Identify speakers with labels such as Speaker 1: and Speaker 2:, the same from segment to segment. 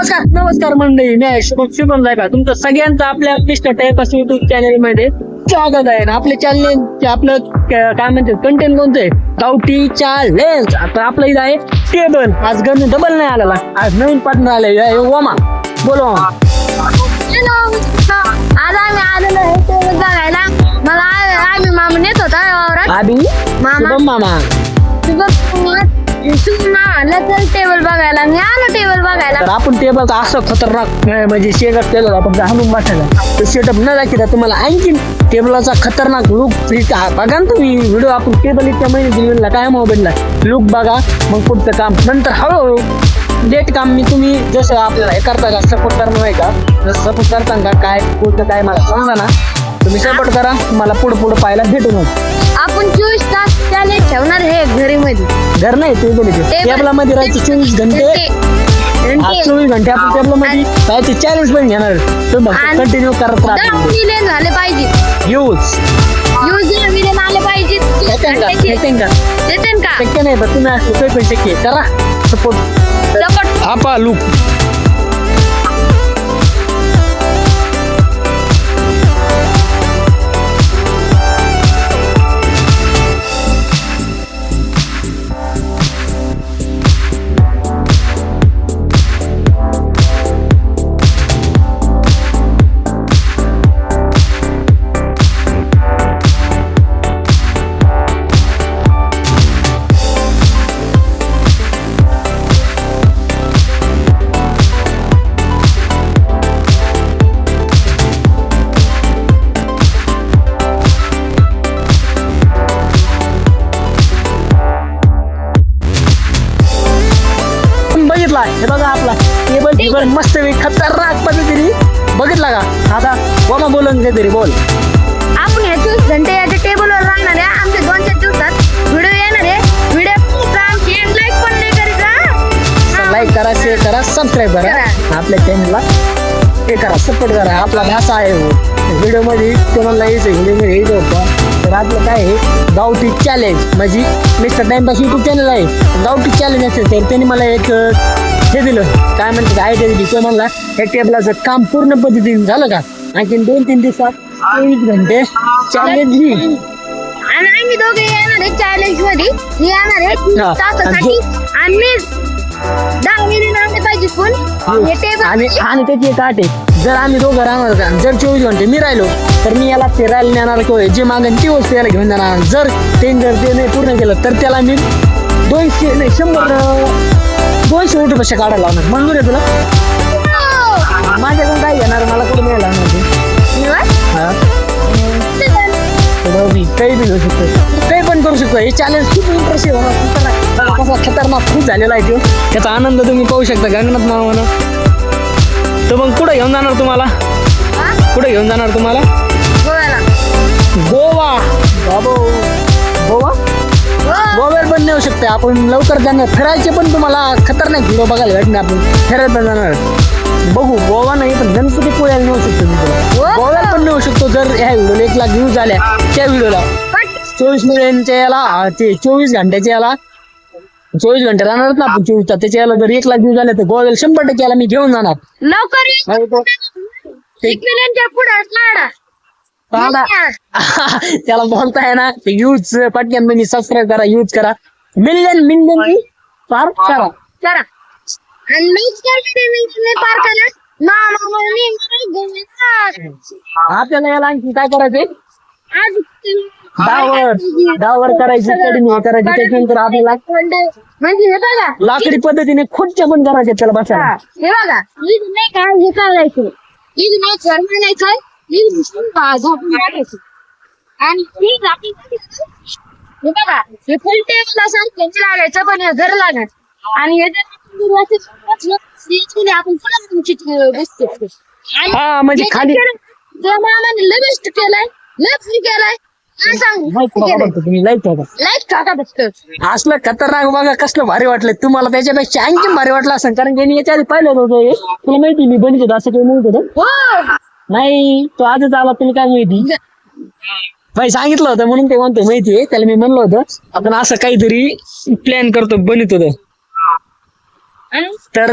Speaker 1: नमस्कार मंडळी, मी शुभम जायका तुमचं सगळ्यांचं आपल्या मिस्टर टाइमपास युट्यूब चॅनल मध्ये स्वागत आहे. आपले चॅनल आपलं काय म्हणते कंटेंट कोणतं आहे, गावठी चॅलेंज. आता आपलं इथं आहे टेबल. आज गण डबल नाही आलेला, आज नवीन पार्टनर आले ओमा. बोलो
Speaker 2: आज आम्ही आलेलो आहे टेबल बघायला. मला आम्ही मामा नेत होता
Speaker 1: आबी शुभम मामा
Speaker 2: तर टेबल बघायला मी आलो टेबल बघायला.
Speaker 1: तर आपण टेबल असं खतरनाक म्हणजे शेटअप केलं आपण हाणून बसायला. तर शेटअप न दाखवता तुम्हाला आणखी टेबलाचा खतरनाक लुक बघा ना तुम्ही. व्हिडिओ आपण टेबल इतक्या महिन्यात काय मोबाईलला लुक बघा, मग पुढचं काम नंतर हळूहळू लेट काम मी तुम्ही जसं आपल्याला हे करता का सपोर्ट करणं नाही का, जसं सपोर्ट करता का काय पुढचं काय मला समजा ना, तुम्ही सपोर्ट करा. मला पुढं पाहायला भेटून
Speaker 2: आपण 24 तास चॅलेंज ठेवणार हे घरी मध्ये.
Speaker 1: घर नाही टेबला मध्ये राहायचे 24 घंटे. 24 घंटे आपण टेबल मध्ये राहायचे चॅलेंज पण घेणार. कंटिन्यू करत
Speaker 2: राहा. झाले पाहिजे
Speaker 1: यूज
Speaker 2: आले पाहिजे.
Speaker 1: शक्य नाही पण तुम्ही असं पण शक्य करा सपोर्ट. आपा लुक हे बघा आपला टेबल मस्त खतरनाक पद्धतीने बघितला का. आता बोमा बोलून काहीतरी बोल.
Speaker 2: आपण हे 24 घंटे याच्या टेबलवर राहणार आहे. आमच्या 2-4 दिवसात व्हिडिओ येणार आहे. व्हिडिओ लाईक पण नाही करायचा.
Speaker 1: लाईक करा, शेअर करा, सबस्क्राईब करा आपल्या चॅनलला. हे करा, सपोर्ट करा. आपला भाषा आहे व्हिडिओ मध्ये तुम्हाला यायचं होतं. तर आपलं काय आहे गावठी चॅलेंज म्हणजे मिस्टर टाइमपास युट्यूब चॅनल आहे. गावठी चॅलेंज असेल तर त्यांनी मला एक हे दिलं, काय म्हणतात आयडिया दिली. तो म्हणला या टेबलाचं काम पूर्ण पद्धतीने झालं का आणखी 2-3 दिवसात 24 घंटे चॅलेंज ही.
Speaker 2: आणि आम्ही दोघे येणार आहे चॅलेंज मध्ये. येणार आहे 30 तासासाठी आणि 10 मिनिट आले पाहिजे फोन
Speaker 1: आणि त्याची एक आठ आहे. जर आम्ही दोघं राहणार का, जर 24 घंटे मी राहिलो तर मी याला फिरायला नेणार किंवा जे मागेन ती वस्तू याला घेऊन जाणार. जर ते नाही पूर्ण केलं तर त्याला मी 200 रुपये काढायला लावणार. मंजूर आहे तुला? माझ्याकडून काय घेणार, मला कुठे मिळाला काही बी घेऊ शकतो, काही पण करू शकतो. हे चॅलेंज खूप इंटरेस्टिंग होणार. कसा खतरनाक खूप झालेला आहे तो. त्याचा आनंद तुम्ही पाहू शकता गगनात मामानं. तर मग कुठे घेऊन जाणार तुम्हाला, कुठे घेऊन जाणार तुम्हाला? गोवा. गोव्याला पण नेऊ शकते आपण. लवकर जाणार फिरायचे पण तुम्हाला खतरनाक व्हिडिओ बघायला भेटणार. आपण फिरायला पण जाणार बघू. गोवा नाही पण गणपतीपुळ्याला नेऊ शकतो मी तुला. गोव्याला पण नेऊ शकतो जर ह्या व्हिडिओला 1 लाख व्ह्यूज झाल्या. त्या व्हिडिओला 24 मिनिटांच्या याला ते 24 घंट्याच्या याला 24 घंटे राहणार ना आपण 24 तास. त्याच्या याला जर 1 लाख व्ह्यूज झाले तर गोव्याला 100% याला मी घेऊन जाणार.
Speaker 2: लवकर
Speaker 1: त्याला बोलताय ना यूज पटकन तुम्ही सबस्क्राईब करा, यूज करा. मिलियन पार करा. आपल्याला याला आणखी काय करायचंय, डावर करायची, कडणी करायची. त्याच्यानंतर आपल्याला
Speaker 2: म्हणजे हे बघा
Speaker 1: लाकडी पद्धतीने खुर्च्या पण करायच्या त्याला बसायला.
Speaker 2: हे बघा नाही काय हे करायचं म्हणायचं आणि हे बघा हे फुल टेबल असं लागायचं पण हे घर लागणार. आणि आपण
Speaker 1: हा म्हणजे खाली
Speaker 2: मामाने लय बेस्ट केलाय, लय फ्री केलाय.
Speaker 1: असलं खतरनाक बघा कसलं भारी वाटलं तुम्हाला. त्याच्यापेक्षा आणखी भारी वाटलं असं, कारण की याच्या आधी पाहिलं होतं. तुला माहिती मी बनत होतो असं काही म्हणत होतं नाही. तो आजच आला, तुला काय माहिती. भाई सांगितलं होतं म्हणून ते म्हणतो माहितीये. त्याला मी म्हणलं होतं आपण असं काहीतरी प्लॅन करतो बनत होतं. तर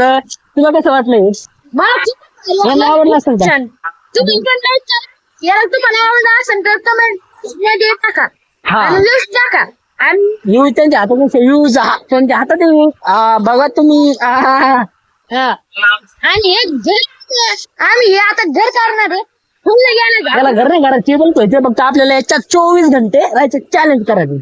Speaker 1: तुला कसं वाटलं
Speaker 2: मला खूप
Speaker 1: मला आवडलं असेल का?
Speaker 2: छान. तुम्ही पण like करा. याला तुम्हाला आवडलं असेल तर कमेंट मध्ये टाका
Speaker 1: हा.
Speaker 2: आणि views टाका आणि
Speaker 1: यूज त्यांच्या हातात यूज त्यांच्या हातात बघा तुम्ही हा.
Speaker 2: आणि एक घर आम्ही हे आता घर करणार आहे फुल गेलं
Speaker 1: याला घर नाही करायचं टेबल ठेवायचं फक्त आपल्याला याच्यात 24 घंटे राहायचं चॅलेंज करायचं.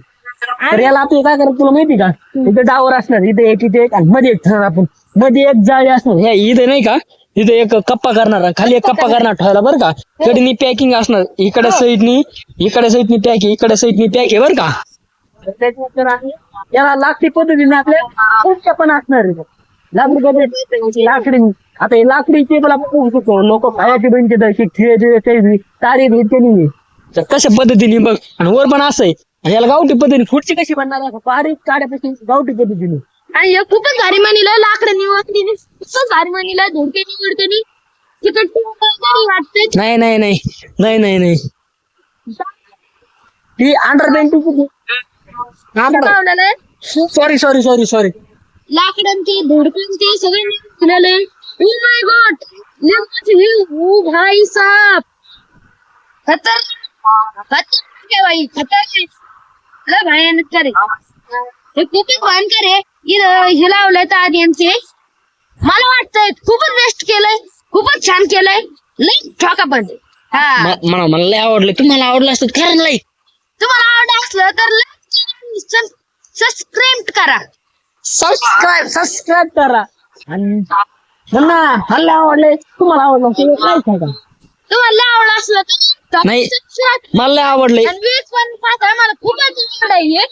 Speaker 1: तर याला आपल्याला काय करायचं तुला माहिती का? इथे डावर असणार इथे एक आणि मध्ये एक ठरणार आपण मध्ये एक जाळी असणार हे इथे नाही का इथे एक कप्पा करणार खाली एक कप्पा करणार ठेवला बरं का कडनी पॅकिंग असणार इकडे साईडनी पॅक आहे इकडे साईडनी पॅक आहे बरं का. तर त्याच्यानंतर आम्ही याला लाकडी पद्धतीने आपल्या खूपच्या पण असणार आहे. लाकडी आता हे लाकडी टेबल आपण बघू शकतो लोक खायचे बनते खेळ तारी भेटते तर कशा पद्धतीने बघ आणि वर पण असं आहे आणि याला गावठी पद्धतीने खुर्ची कशी बनणार आहे बारीक काड्यापासून गावठी पद्धतीने
Speaker 2: आणि हे खूपच भारी म्हणीला लाकडं निवडते खूपच भारी म्हणीला धोके निवडते तिकट वाटते
Speaker 1: नाही नाही नाही नाही नाही नाही ही under painting sorry sorry sorry sorry
Speaker 2: लाकडांचे धोडकांचे सगळे निघाले ओ माय गॉड ओ भाई साहब खतरनाक आहे भाई खतरनाक लय भयानक करे हे खूपच भयंकर आहे हे लावलंय तर आदियांचे मला वाटतंय खूपच बेस्ट केलंय खूपच छान केलंय लई ठोका पण हा
Speaker 1: मला लय आवडलं तुम्हाला आवडलं असतं खरं नाही
Speaker 2: तुम्हाला आवडलं असलं तर सबस्क्राईब करा
Speaker 1: सबस्क्राईब करा आणि त्यांना मला आवडले तुम्हाला आवडलं असेल काय सांगा
Speaker 2: तुम्हाला आवडलं असलं तर
Speaker 1: नाही.
Speaker 2: subscribe
Speaker 1: मला लय आवडले
Speaker 2: आणि वीस पण पाहता मला खूपच आवडलंय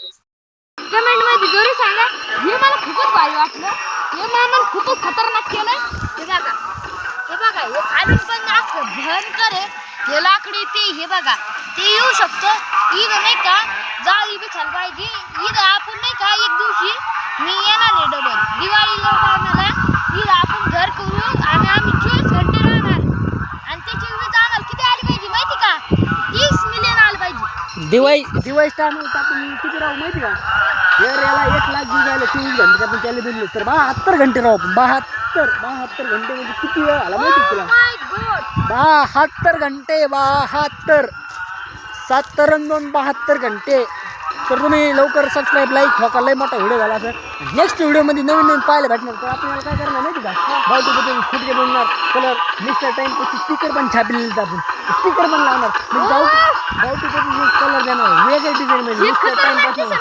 Speaker 2: कमेंट मध्ये जरूर सांगा हे मला खूपच भारी वाटलं हे मला खूपच खतरनाक केलंय हे बघा हे खाली पण असं भयंकर आहे हे लाकडी हे बघा ते येऊ शकतं इथं नाही का जाळी बिछाल पाहिजे इथं आपण नाही का एक दिवशी मी येणार आहे डबल दिवाळीला टायमाला इथं आपण घर करू आणि आम्ही 24 घंटे राहणार आणि त्याची वीज आम्हाला किती आली पाहिजे माहिती का 30 मिलियन आलं पाहिजे
Speaker 1: दिवाळी टायमाला आपण किती राहू माहिती का याला 1 लाख दिवस झाले 24 घंटे आपण त्याला दिले तर 72 घंटे राहू आपण 72 घंटे म्हणजे किती वेळ आला माहिती तुला
Speaker 2: माय गॉड
Speaker 1: 72 घंटे 72 7 आणि 2 72 घंटे तर तुम्ही लवकर सबस्क्राईब लाईक ठोका लय मोठा व्हिडिओ झाला सर नेक्स्ट व्हिडिओमध्ये नवीन पाहायला भेटणार तर आपल्याला काय करणार माहिती का गावठी पद्धतीने फुटके बनणार कलर मिस्टर टाइम पासून स्टिकर पण छापलेले आपण स्टिकर पण लावणार गावठी पद्धतीने कलर देणार वेगळ्या डिझाईन मध्ये मिस्टर टाइम पासून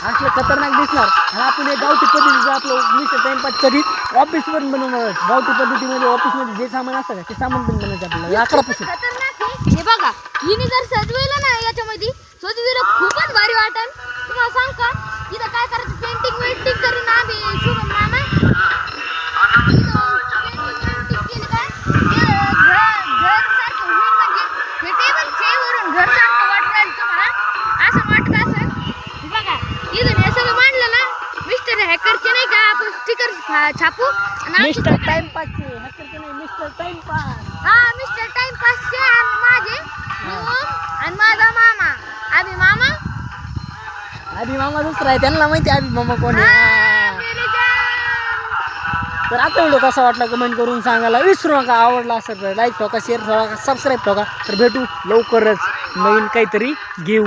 Speaker 1: असले खतरनाक दिसणार आणि आपण हे गावठी पद्धतीचं आपलं मिस्टर टाइमपास कधी ऑफिस पण बनवणार गावठी पद्धतीमध्ये ऑफिसमध्ये जे सामान असतं का ते सामान पण बनवायचं आपल्याला लाकडापासून
Speaker 2: खतरनाक आहे हे बघा हिने जर सजवलं ना याच्यामध्ये सजवीला खूपच भारी वाटेल तुम्हाला सांग का इथं काय करायचं पेंटिंग करून आम्ही शुभम मामा पेंटिंग केली काय घर सारखं होईल म्हणजे हे टेबल चेअरवरून घर सारखं वाटलं तुम्हाला असं वाटतं असेल हे बघा इथून हे सगळं मांडलं ना मिस्टर हॅकरचे नाही का आपण स्टिकर छापू आणि
Speaker 1: मिस्टर टाइमपासचे हॅकरचे नाही मिस्टर टाइमपास
Speaker 2: हा मिस्टर टाइमपासचे आणि माझे आणि माझा मामा अभि मामा
Speaker 1: आधी मामा दुसरा आहे त्यांना माहिती आधी मामा कोण आहे
Speaker 2: मेरी जान.
Speaker 1: तर आता व्हिडिओ कसा वाटला कमेंट करून सांगायला विसरू नका आवडला असेल तर लाईक ठोका शेअर ठोका सबस्क्राईब ठोका तर भेटू लवकरच नवीन काहीतरी घेऊ